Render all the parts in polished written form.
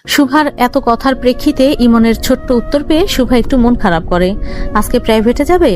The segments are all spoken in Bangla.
শুভার এত কথার প্রেক্ষিতে ইমনের ছোট্ট উত্তর পেয়ে শুভা একটু মন খারাপ করে। আজকে প্রাইভেটে যাবে?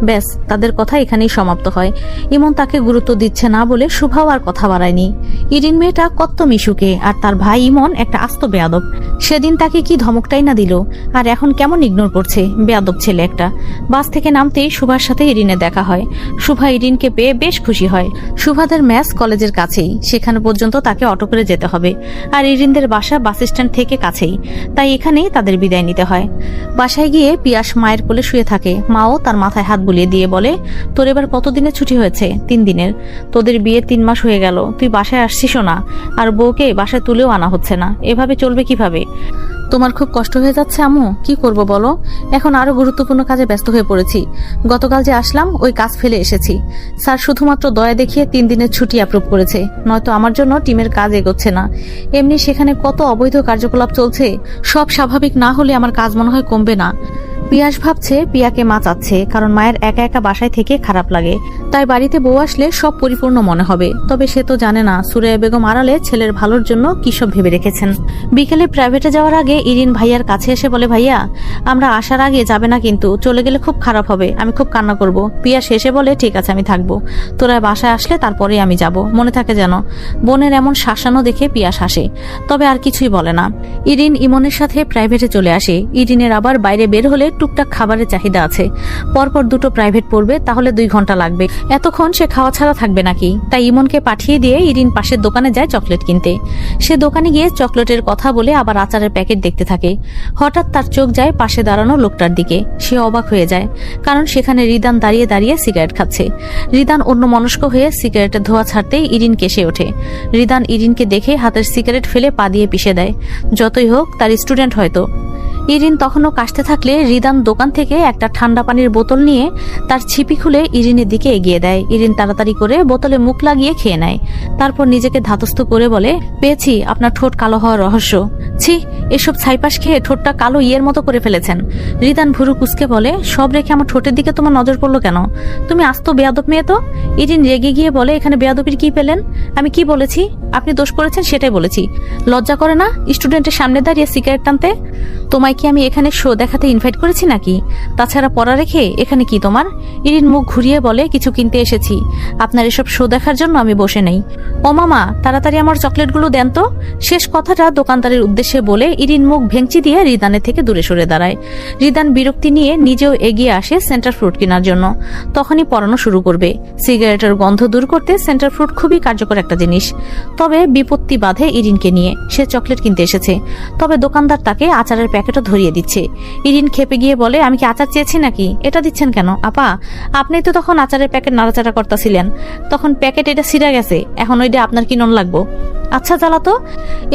ব্যাস, তাদের কথা এখানেই সমাপ্ত হয়। ইমন তাকে গুরুত্ব দিচ্ছে না বলে শুভাও আর কথা বাড়ায়নি। ইরিন মেয়েটা কত মিশুকে, আর তার ভাই ইমন একটা আস্ত বেয়াদব। সেদিন তাকে কি ধমকটাই না দিল, আর এখন কেমন ইগনোর করছে, বেয়াদব ছেলে একটা। বাস থেকে নামতেই শুভার সাথে ইরিনের দেখা হয়। শুভা ইরিনকে পেয়ে বেশ খুশি হয়। শুভাদের ম্যাচ কলেজের কাছেই, সেখানে পর্যন্ত তাকে অটো করে যেতে হবে, আর ইরিনদের বাসা বাস স্ট্যান্ড থেকে কাছেই, তাই এখানেই তাদের বিদায় নিতে হয়। বাসায় গিয়ে পিয়াস মায়ের কোলে শুয়ে থাকে। মাও তার মাথায় হাত বুলিয়ে দিয়ে বলে, তোর এবার কতদিনের ছুটি হয়েছে? 3 দিনের। তোদের বিয়ে 3 মাস হয়ে গেল, তুই বাসায় আসছিস না, আর বউকে বাসায় তুলেও আনা হচ্ছে না। এভাবে চলবে কিভাবে? তোমার খুব কষ্ট হয়ে যাচ্ছে আম্মু? কি করব বলো, এখন আরো গুরুত্বপূর্ণ কাজে ব্যস্ত হয়ে পড়েছি। গতকাল যে আসলাম ওই কাজ ফেলে এসেছি। স্যার শুধুমাত্র দয়া দেখিয়ে 3 দিনের ছুটি অ্যাপ্রুভ করেছে, নয়তো আমার জন্য টিমের কাজ এগোচ্ছে না। এমনি সেখানে কত অবৈধ কার্যকলাপ চলছে, সব স্বাভাবিক না হলে আমার কাজ মনে হয় কমবে না। পিয়াস ভাবছে পিয়াকে মা চাচ্ছে, কারণ মায়ের একা একা বাসায় থেকে খারাপ লাগে, তাই বাড়িতে বউ আসলে সব পরিপূর্ণ মনে হবে। তবে সে তো জানে না সুরাইয়া বেগম আড়ালে ছেলের ভালোর জন্য কি সব ভেবে রেখেছেন। বিকেলে প্রাইভেটে যাওয়ার আগে ইরিন ভাইয়ার কাছে এসে বলে, ভাইয়া আমরা আসার আগে যাবে না কিন্তু, চলে গেলে খুব খারাপ হবে, আমি খুব কান্না করব। পিয়াস এসে বলে, ঠিক আছে আমি থাকবো, তোরা বাসায় আসলে তারপরে আমি যাব, মনে থাকে যেন। বোনের এমন শাসানো দেখে পিয়াস হাসে, তবে আর কিছুই বলে না। ইরিন ইমনের সাথে প্রাইভেটে চলে আসে। ইরিনের আবার বাইরে বের হলে টুকটাক খাবারের চাহিদা আছে। পরপর 2টো প্রাইভেট পড়বে, তাহলে 2 ঘন্টা লাগবে। এতক্ষণ সে খাওয়া ছাড়া থাকবে নাকি? তাই ইমনকে পাঠিয়ে দিয়ে ইরিন পাশের দোকানে যায় চকলেট কিনতে। সে দোকানে গিয়ে চকলেটের কথা বলে আবার আচারের প্যাকেট দেখতে থাকে। হঠাৎ তার চোখ যায় পাশে দাঁড়ানো লোকটার দিকে। সে অবাক হয়ে যায়, কারণ সেখানে রিদান দাঁড়িয়ে দাঁড়িয়ে সিগারেট খাচ্ছে। রিদান অন্যমনস্ক হয়ে সিগারেটের ধোঁয়া ছাড়তেই ইরিন কেসে ওঠে। রিদান ইরিনকে দেখে হাতের সিগারেট ফেলে পা দিয়ে পিষে দেয়। যতই হোক তার স্টুডেন্ট হয়তো। ইরিন তখনও কাশতে থাকলে রিদান দোকান থেকে একটা ঠান্ডা পানির বোতল নিয়ে তার ছিপি খুলে ইরিনের দিকে এগিয়ে দেয়। ইরিন তাড়াতাড়ি করে বোতলে মুখ লাগিয়ে খেয়ে নেয়। তারপর নিজেকে ধাতস্থ করে বলে, পেয়েছি আপনার ঠোঁট কালো হওয়ার রহস্য। ছি, এসব ছাইপাশ খেয়ে ঠোঁটটা কালো ইয়ের মতো করে ফেলেছেন। রিদান ভুরু কুসকে বলে, সব রেখে আমার ঠোঁটের দিকে তোমার নজর পড়লো কেন? তুমি আস্ত বেয়াদব মেয়ে তো। ইরিন রেগে গিয়ে বলে, এখানে বেয়াদবির কি পেলেন? আমি কি বলেছি? আপনি দোষ করেছেন সেটাই বলেছি। লজ্জা করে না স্টুডেন্টের সামনে দাঁড়িয়ে সিগারেট টানতে? তোমায় কি আমি এখানে শো দেখাতে ইনভাইট করেছি নাকি? তাছাড়া পড়া রেখে এখানে কি তোমার? ইরিন মুখ ঘুরিয়ে বলে, কিছু কিনতে এসেছি, আপনার এসব শো দেখার জন্য আমি বসে নেই। ও মামা, তাড়াতাড়ি আমার চকলেটগুলো দেন তো। শেষ কথাটা দোকানদারের উদ্দেশ্যে বলে ইরিন মুখ ভেঙচি দিয়ে রিদানের থেকে দূরে সরে দাঁড়ায়। রিদান বিরক্তি নিয়ে নিজেও এগিয়ে আসে সেন্টার ফ্রুট কেনার জন্য। তখনই পড়ানো শুরু করবে। সিগারেটের গন্ধ দূর করতে সেন্টার ফ্রুট খুবই কার্যকর একটা জিনিস। তবে বিপত্তি বাধে ইরিনকে নিয়ে। সে চকলেট কিনতে এসেছে, তবে দোকানদার তাকে আচারের প্যাকেটও ধরিয়ে দিচ্ছে। ইরিন খেপে গিয়ে বলে, আমি কি আচার চেয়েছি নাকি? এটা দিচ্ছেন কেন? আপা, আপনি তো তখন আচারের প্যাকেট নাড়াচাড়া করতেছিলেন, তখন প্যাকেট এটা ছিঁড়া গেছে, এখন ওইটা আপনার কি নন লাগবো? আচ্ছা জ্বালাতো।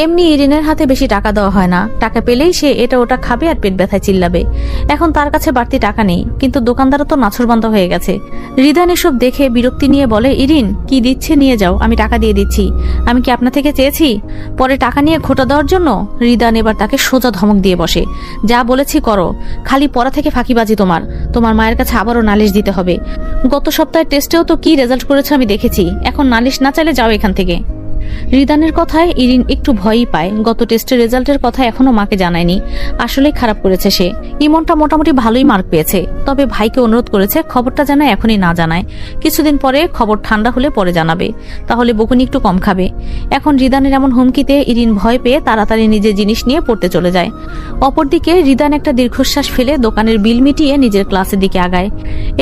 এমনি ইরিনের হাতে বেশি টাকা দেওয়া হয় না, টাকা পেলেই সে এটা ওটা খাবে আর পেট ব্যথায় চিল্লাবে। এখন তার কাছে বাড়তি টাকা নেই, কিন্তু দোকানদারও তো নাছরবান্ধা হয়ে গেছে। রিদান এসব দেখে বিরক্তি নিয়ে বলে, ইরিন কি দিচ্ছে নিয়ে যাও, আমি টাকা দিয়ে দিচ্ছি। আমি কি আপনার থেকে চেয়েছি পরে টাকা নিয়ে খোটা দেওয়ার জন্য? রিদান এবার তাকে সোজা ধমক দিয়ে বসে, যা বলেছি করো, খালি পড়া থেকে ফাঁকিবাজি তোমার মায়ের কাছে আবারও নালিশ দিতে হবে। গত সপ্তাহের টেস্টেও তো কি রেজাল্ট করেছে আমি দেখেছি, এখন নালিশ না চাইলে যাও এখান থেকে। রিদানের কথায় ইরিন একটু ভয়ই পায়। গত টেস্টের রেজাল্টের কথা এখনো মাকে জানায়নি। আসলেই খারাপ করেছে সে। ইমনটা মোটামুটি ভালোই মার্ক পেয়েছে, তবে ভাইকে অনুরোধ করেছে খবরটা যেন এখনই না জানায়, কিছুদিন পরে খবর ঠান্ডা হলে পরে জানাবে, তাহলে বকুনি একটু কম খাবে। এখন রিদানের এমন হুমকিতে ইরিন ভয় পেয়ে তাড়াতাড়ি নিজের জিনিস নিয়ে পড়তে চলে যায়। অপরদিকে রিদান একটা দীর্ঘশ্বাস ফেলে দোকানের বিল মিটিয়ে নিজের ক্লাসের দিকে আগায়।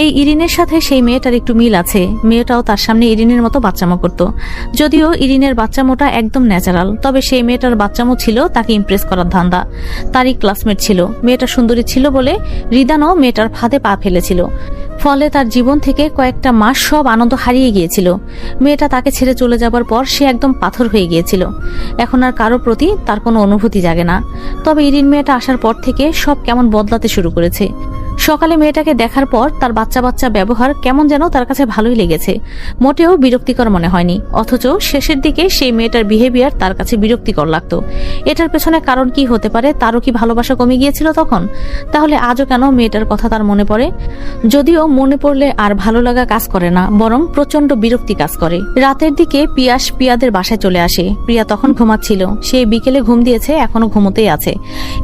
এই ইরিনের সাথে সেই মেয়েটার একটু মিল আছে। মেয়েটাও তার সামনে ইরিনের মতো বাচ্চামো করত, যদিও ইরিনের বাচ্চামোটা একদম ন্যাচারাল, তবে সেই মেয়েটার বাচ্চামো ছিল তাকে ইমপ্রেস করার ধান্দা। তারই ক্লাসমেট ছিল। মেয়েটা সুন্দরী ছিল বলে রিদানও মেয়েটার ফাঁদে পা ফেলেছিল। ফলে তার জীবন থেকে কয়েকটা মাস সব আনন্দ হারিয়ে গিয়েছিল। মেয়েটা তাকে ছেড়ে চলে যাবার পর সে একদম পাথর হয়ে গিয়েছিল। এখন আর কারো প্রতি তার কোনো অনুভূতি জাগে না। তবে ইরিন মেয়েটা আসার পর থেকে সব কেমন বদলাতে শুরু করেছে। সকালে মেয়েটাকে দেখার পর তার বাচ্চা বাচ্চা ব্যবহার কেমন যেন তার কাছে ভালোই লেগেছে, মোটেও বিরক্তিকর মনে হয়নি। অথচ শেষের দিকে সেই মেয়েটার বিহেভিয়ার তার কাছে বিরক্তিকর লাগতো। এটার পেছনে কারণ কি হতে পারে? তারও কি ভালোবাসা কমে গিয়েছিল তখন? তাহলে আজও কেন মেয়েটার কথা তার মনে পড়ে? যদিও মনে পড়লে আর ভালো লাগা কাজ করে না, বরং প্রচন্ড বিরক্তি কাজ করে। রাতের দিকে পিয়াস প্রিয়াদের বাসায় চলে আসে। প্রিয়া তখন ঘুমাচ্ছিল, সে বিকেলে ঘুম দিয়েছে, এখনো ঘুমোতেই আছে।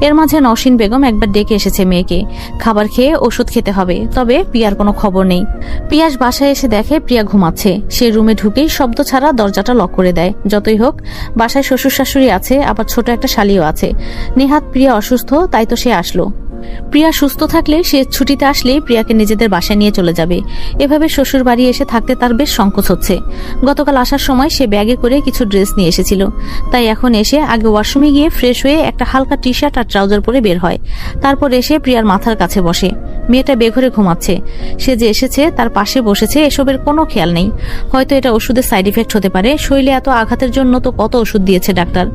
এর মাঝে নওশিন বেগম একবার ডেকে এসেছে মেয়েকে, খাবার খেয়ে ওষুধ খেতে হবে। তবে প্রিয়ার কোনো খবর নেই। পিয়াস বাসায় এসে দেখে প্রিয়া ঘুমাচ্ছে। সে রুমে ঢুকেই শব্দ ছাড়া দরজাটা লক করে দেয়। যতই হোক বাসায় শ্বশুর শাশুড়ি আছে, আবার ছোট একটা শালিও আছে। নেহাত প্রিয়া অসুস্থ, তাই তো সে আসলো। প্রিয়া সুস্থ থাকলে সে ছুটিতে আসলেই প্রিয়াকে নিজেদের বাসায় নিয়ে চলে যাবে। এভাবে শ্বশুর বাড়ি এসে থাকতে তার বেশ সংকোচ হচ্ছে। গতকাল আসার সময় সে ব্যাগে করে কিছু ড্রেস নিয়ে এসেছিল, তাই এখন এসে আগে ওয়াশরুমে গিয়ে ফ্রেশ হয়ে একটা হালকা টি শার্ট আর ট্রাউজার পরে বের হয়। তারপর এসে প্রিয়ার মাথার কাছে বসে। মেয়েটা বেঘরে ঘুমাচ্ছে। সে যে এসেছে তার পাশে বসেছে, এসবের কোনো খেয়াল নেই। হয়তো এটা ওষুধের সাইড ইফেক্ট হতে পারে। শরীরে এত আঘাতের জন্য তো কত ওষুধ দিয়েছে ডাক্তার।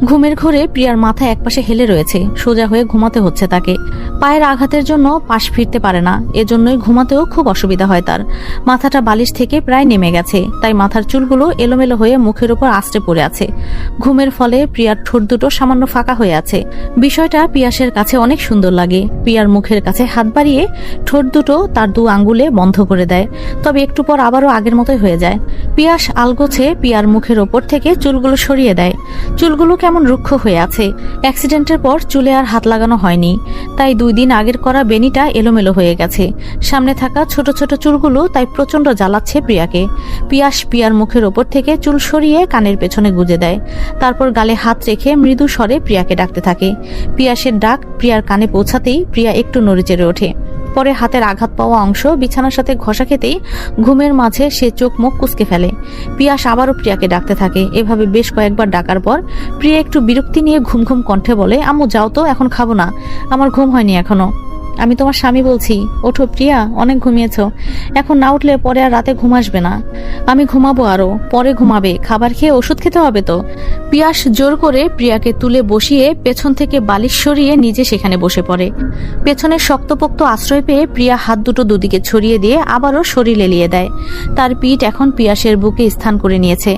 ঘুমের ঘোরে প্রিয়ার মাথা একপাশে হেলে রয়েছে, সোজা হয়ে ঘুমাতে হচ্ছে তাকে। পায়ের আঘাতের জন্য পাশ ফিরতে পারে না, এজন্যই ঘুমাতেও খুব অসুবিধা হয় তার। মাথাটা বালিশ থেকে প্রায় নেমে গেছে, তাই মাথার চুলগুলো এলোমেলো হয়ে মুখের উপর আঁচড়ে পড়ে আছে। ঘুমের ফলে প্রিয়ার ঠোঁট দুটো সামান্য ফাঁকা হয়ে আছে। বিষয়টা পিয়াসের কাছে অনেক সুন্দর লাগে। প্রিয়ার মুখের কাছে হাত বাড়িয়ে ঠোঁট দুটো তার 2 আঙ্গুলে বন্ধ করে দেয়, তবে একটু পর আবারও আগের মতোই হয়ে যায়। পিয়াস আলগোছে পিয়ার মুখের ওপর থেকে চুলগুলো সরিয়ে দেয়। চুলগুলো কেমন রুক্ষ হয়ে আছে। অ্যাক্সিডেন্টের পর চুলে আর হাত লাগানো হয়নি, তাই 2 দিন আগের করা বেনিটা এলোমেলো হয়ে গেছে। সামনে থাকা ছোট ছোট চুলগুলো তাই প্রচন্ড জ্বালাচ্ছে প্রিয়াকে। পিয়াস প্রিয়ার মুখের ওপর থেকে চুল সরিয়ে কানের পেছনে গুজে দেয়। তারপর গালে হাত রেখে মৃদু স্বরে প্রিয়াকে ডাকতে থাকে। পিয়াসের ডাক প্রিয়ার কানে পৌঁছাতেই প্রিয়া একটু নড়েচড়ে ওঠে। পরে হাতের আঘাত পাওয়া অংশ বিছানার সাথে ঘষা খেতেই ঘুমের মাঝে সে চোখ মুখ কুঁচকে ফেলে। পিয়াস আবারও প্রিয়াকে ডাকতে থাকে। এভাবে বেশ কয়েকবার ডাকার পর প্রিয়া একটু বিরক্তি নিয়ে ঘুম ঘুম কণ্ঠে বলে, আম্মু যাও তো, এখন খাবো না, আমার ঘুম হয়নি এখনো। আমি তোমার স্বামী বলছি, ওঠো প্রিয়া, অনেক ঘুমিয়েছ, এখন না উঠলে পরে আর রাতে ঘুম আসবে না। আমি ঘুমাবো, আরো পরে ঘুমাবে, খাবার খেয়ে ওষুধ খেতে হবে তো। পিয়াস জোর করে প্রিয়াকে তুলে বসিয়ে পেছন থেকে বালিশ সরিয়ে নিজে সেখানে বসে পড়ে। পেছনের শক্তপোক্ত আশ্রয় পেয়ে প্রিয়া হাত দুটো দুদিকে ছড়িয়ে দিয়ে আবারও শরীর এলিয়ে দেয়। তার পিঠ এখন পিয়াসের বুকে স্থান করে নিয়েছে।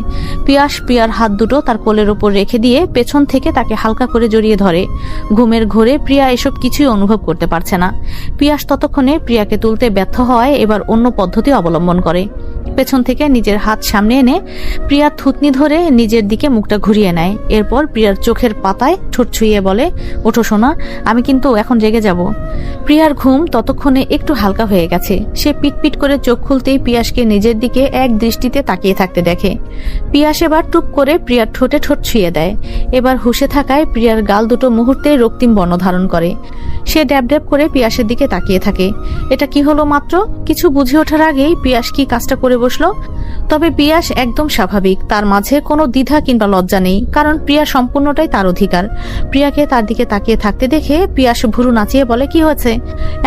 পিয়াস প্রিয়ার হাত দুটো তার কোলের ওপর রেখে দিয়ে পেছন থেকে তাকে হালকা করে জড়িয়ে ধরে। ঘুমের ঘোরে প্রিয়া এসব কিছুই অনুভব করতে পারছে না। পিয়াস ততক্ষণে প্রিয়াকে তুলতে ব্যর্থ হওয়ায় এবার অন্য পদ্ধতি অবলম্বন করে। পেছন থেকে নিজের হাত সামনে এনে প্রিয়ার থুতনি ধরে নিজের দিকে মুখটা ঘুরিয়ে নেয়। এরপর প্রিয়ার চোখের পাতায় ঠোঁট ছুঁয়ে বলে, ওঠো সোনা, আমি কিন্তু এখন জেগে যাব। প্রিয়ার ঘুম ততক্ষণে একটু হালকা হয়ে গেছে। সে পিটপিট করে চোখ খুলতেই পিয়াসকে নিজের দিকে এক দৃষ্টিতে তাকিয়ে থাকতে দেখে। পিয়াস এবার টুপ করে প্রিয়ার ঠোঁটে ঠোঁট ছুঁয়ে দেয়। এবার হুঁশে থাকায় প্রিয়ার গাল দুটো মুহূর্তে রক্তিম বর্ণ ধারণ করে। সে ড্যাব ড্যাব করে পিয়াসের দিকে তাকিয়ে থাকে। এটা কি হলো মাত্র? কিছু বুঝে ওঠার আগেই পিয়াস কি কাজটা করে বসলো। তবে পিয়াস একদম স্বাভাবিক, তার মাঝে কোনো দ্বিধা কিংবা লজ্জা নেই, কারণ প্রিয়া সম্পূর্ণটাই তার অধিকার। প্রিয়াকে তার দিকে তাকিয়ে থাকতে দেখে পিয়াস ভুরু নাচিয়ে বলে, কি হয়েছে,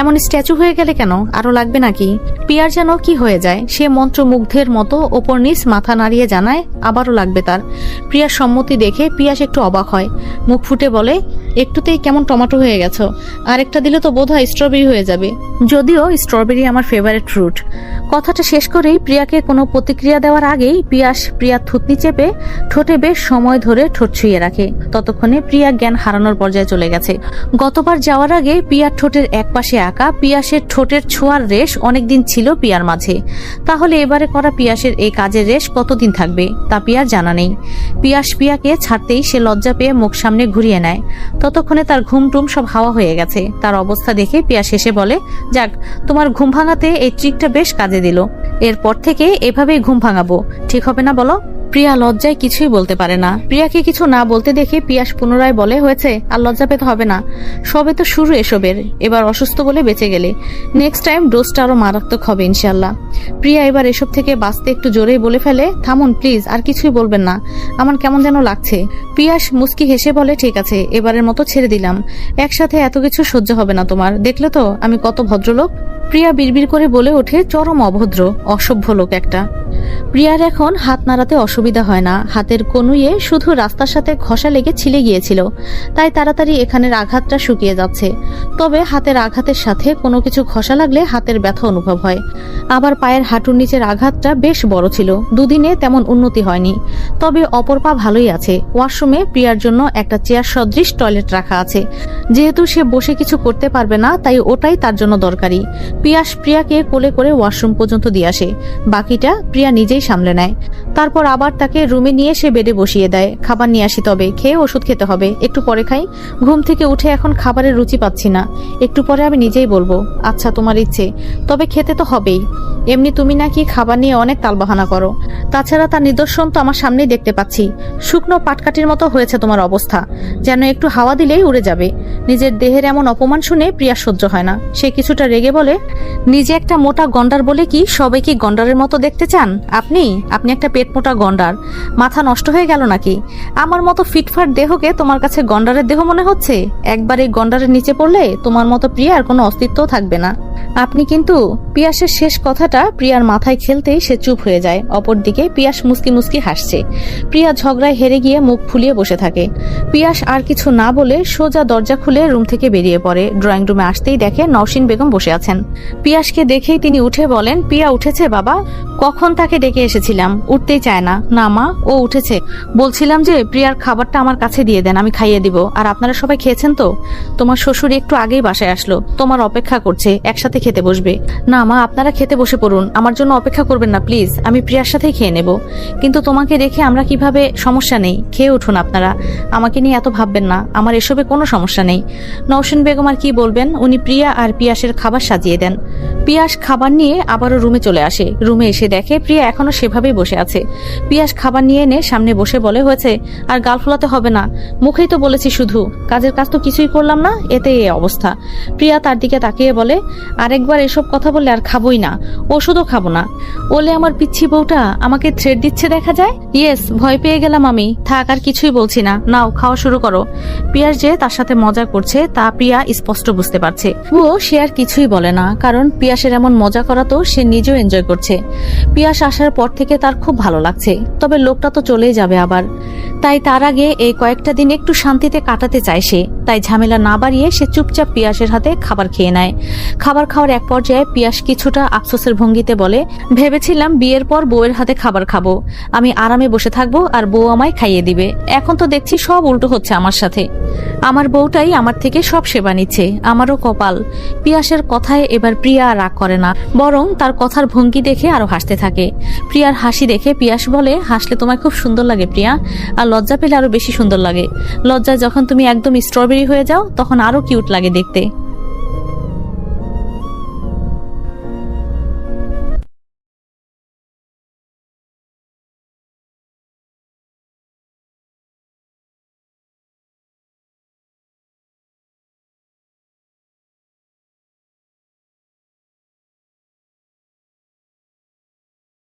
এমন স্ট্যাচু হয়ে গেলে কেন, আরো লাগবে নাকি? প্রিয়ার যেন কি হয়ে যায়, সে মন্ত্রমুগ্ধের মতো ওপর নিচ মাথা নাড়িয়ে জানায় আবারও লাগবে তার। প্রিয়ার সম্মতি দেখে পিয়াস একটু অবাক হয়, মুখ ফুটে বলে, একটুতেই কেমন টমেটো হয়ে গেছো, আরেকটা দিলে তো বোধহয় স্ট্রবেরি হয়ে যাবে। যদিও স্ট্রবেরি আমার ফেভারিট ফ্রুট। কথাটা শেষ করেই প্রিয়াকে কোনো প্রতিক্রিয়া দেওয়ার আগেই পিয়াস প্রিয়ার থুতনি চেপে ঠোঁটে বেশ সময় ধরে ঠোঁট ছুঁয়ে রাখে। ততক্ষণে প্রিয়া জ্ঞান হারানোর পর্যায়ে চলে গেছে। গতবার যাওয়ার আগে পিয়ার ঠোঁটের এক পাশে আঁকা পিয়াসের ঠোঁটের ছোঁয়ার রেশ অনেকদিন ছিল পিয়ার মাঝে। তাহলে এবারে করা পিয়াসের এই কাজের রেশ কতদিন থাকবে তা পিয়ার জানা নেই। পিয়াস প্রিয়াকে ছাড়তেই সে লজ্জা পেয়ে মুখ সামনে ঘুরিয়ে নেয়। ততক্ষণে তার ঘুম টুম সব হাওয়া হয়ে গেছে। তার অবস্থা দেখে পিয়াস হেসে বলে, যাক, তোমার ঘুম ভাঙাতে এই ট্রিকটা বেশ কাজে দিল। এরপর থেকে এভাবেই ঘুম ভাঙাবো, ঠিক হবে না বলো? প্রিয়া লজ্জায় কিছুই বলতে পারে না। প্রিয়াকে কিছু না বলতে দেখে পিয়াস পুনরায় বলে, হয়েছে, আর লজ্জা পেতে হবে না, সবে তো শুরু এসবের, এবার অসুস্থ বলে বেঁচে গেলে নেক্সট টাইম ডোজটা আরো মারাত্মক হবে ইনশাল্লাহ। প্রিয়া এবার এসব থেকে বাঁচতে একটু জোরেই বলে ফেলে, থামুন প্লিজ, আর কিছুই বলবেন না, আমার কেমন যেন লাগছে। পিয়াস মুস্কি হেসে বলে, ঠিক আছে, এবারের মতো ছেড়ে দিলাম, একসাথে এত কিছু সহ্য হবে না তোমার, দেখলে তো আমি কত ভদ্রলোক। প্রিয়া বিড়বিড় করে বলে ওঠে, চরম অভদ্র, অসভ্য লোক একটা। প্রিয়ার এখন হাত নাড়াতে অসুবিধা হয় না, হাতের কনুইয়ে শুধু রাস্তার সাথে ঘষা লেগে ছিলে গিয়েছিল, তাই তাড়াতাড়ি এখানের আঘাতটা শুকিয়ে যাচ্ছে। তবে হাতের আঘাতের সাথে কোনো কিছু ঘষা লাগলে হাতের ব্যথা অনুভব হয়। আবার পায়ের হাঁটুর নিচের আঘাতটা বেশ বড় ছিল, দুদিনে তেমন উন্নতি হয়নি। তবে অপর পা ভালোই আছে। ওয়াশরুমে প্রিয়ার জন্য একটা চেয়ার সদৃশ টয়লেট রাখা আছে। যেহেতু সে বসে কিছু করতে পারবে না, তাই ওটাই তার জন্য দরকারি। পিয়াস প্রিয়াকে কোলে করে ওয়াশরুম পর্যন্ত দিয়ে আসে, বাকিটা প্রিয়া নিজেই সামলে নেয়। তারপর আবার তাকে রুমে নিয়ে সে বেডে বসিয়ে দেয়। খাবার নিয়ে আসি, তবে খেয়ে ওষুধ খেতে হবে, একটু পরে খাই। ঘুম থেকে উঠে এখন খাবারের রুচি পাচ্ছি না, একটু পরে আমি নিজেই বলবো। আচ্ছা, তোমার ইচ্ছে, তবে খেতে তো হবেই। এমনি তুমি নাকি খাবার নিয়ে অনেক তালবাহানা করো, তাছাড়া তার নিদর্শন তো আমার সামনেই দেখতে পাচ্ছি। শুকনো পাটকাঠির মতো হয়েছে তোমার অবস্থা, যেন একটু হাওয়া দিলেই উড়ে যাবে। নিজের দেহের এমন অপমান শুনে প্রিয়া সহ্য হয় না। সে কিছুটা রেগে বলে, নিজে একটা মোটা গন্ডার বলে কি সবাই কি গন্ডারের মতো দেখতে চান? আপনি একটা পেট মোটা গন্ডার, মাথা নষ্ট হয়ে গেল নাকি? আমার মতো ফিটফাট দেহকে তোমার কাছে গন্ডারের দেহ মনে হচ্ছে? একবার এই গন্ডারের নিচে পড়লে তোমার মতো প্রিয়ার কোনো অস্তিত্ব থাকবে না। আপনি কিন্তু। পিয়াসের শেষ কথাটা প্রিয়ার মাথায় খেলতেই সে চুপ হয়ে যায়। অপরদিকে পিয়াস মুস্কি মুস্কি হাসছে। প্রিয়া ঝগড়ায় হেরে গিয়ে মুখ ফুলিয়ে বসে থাকে। পিয়াস আর কিছু না বলে সোজা দরজা খুলে রুম থেকে বেরিয়ে পড়ে। ড্রয়িং রুমে আসতেই দেখে নওশিন বেগম বসে আছেন। পিয়াসকে দেখেই তিনি উঠে বলেন, পিয়া উঠেছে বাবা? কখন তাকে ডেকে এসেছিলাম, উঠতেই চায় না। না মা, ও উঠেছে। বলছিলাম যে প্রিয়ার খাবারটা আমার কাছে দিয়ে দেন, আমি খাইয়ে দিব। আর আপনারা সবাই খেয়েছেন তো? তোমার শ্বশুর একটু আগেই বাসায় আসলো, তোমার অপেক্ষা করছে, একসাথে খেতে বসবে। না মা, আপনারা খেতে বসে পড়ুন, আমার জন্য অপেক্ষা করবেন না প্লিজ, আমি প্রিয়ার সাথেই খেয়ে নেব। কিন্তু তোমাকে রেখে আমরা কিভাবে? সমস্যা নেই, খেয়ে উঠুন আপনারা, আমাকে নিয়ে এত ভাববেন না, আমার এসবে কোনো সমস্যা নেই। নওশিন বেগম আর কি বলবেন, উনি প্রিয়া আর পিয়াসের খাবার সাজিয়ে দেন। পিয়াস খাবার নিয়ে আবারও রুমে চলে আসে। রুমে এসে দেখে প্রিয়া এখনো সেভাবেই বসে আছে। পিয়াস খাবার নিয়ে এনে সামনে বসে বলে, হয়েছে, আর গাল ফোলাতে হবে না, মুখেই তো বলেছি শুধু, কাজের কাজ তো কিছুই করলাম না, এতে এই অবস্থা। প্রিয়া তার দিকে তাকিয়ে বলে, আরেকবার এসব কথা বললে আর খাবোই না, ওষুধও খাবো না। ওলে আমার পিচ্ছি বউটা আমাকে থ্রেট দিচ্ছে দেখা যায়। ইয়েস, ভয় পেয়ে গেলাম আমি, থাক আর কিছুই বলছি না, নাও খাওয়া শুরু করো। পিয়াস যে তার সাথে মজা করছে তা প্রিয়া স্পষ্ট বুঝতে পারছে। সে আর কিছুই বলে না, কারণ পিয়াসের এমন মজা করা তো সে নিজেও এনজয় করছে। পিয়াস আসার পর থেকে তার খুব ভালো লাগছে, তবে লোকটা তো চলেই যাবে আবার। তাই তার আগে এই কয়েকটা দিন একটু শান্তিতে কাটাতে চায় সে। তাই ঝামেলা না বাড়িয়ে সে চুপচাপ পিয়াসের হাতে খাবার খেয়ে নেয়। খাবার খাওয়ার এক পর্যায়ে পিয়াস কিছুটা আফসোসের ভঙ্গিতে বলে, ভেবেছিলাম বিয়ের পর বউয়ের হাতে খাবার খাবো, আমি আরামে বসে থাকবো আর বউ আমায় খাইয়ে দিবে। এখন তো দেখছি সব উল্টো হচ্ছে আমার সাথে। আমার বউটাই আমার থেকে সব সেবা নিচ্ছে, আমারও কপাল। পিয়াসের কথায় এবার প্রিয়া আর রাগ করে না, বরং তার কথার ভঙ্গি দেখে আরো হাসতে থাকে। প্রিয়ার হাসি দেখে পিয়াস বলে, হাসলে তোমায় খুব সুন্দর লাগে প্রিয়া, আর লজ্জা পেলে আরো বেশি সুন্দর লাগে। লজ্জায় যখন তুমি একদম স্ট্রবেরি হয়ে যাও তখন আরো কিউট লাগে দেখতে।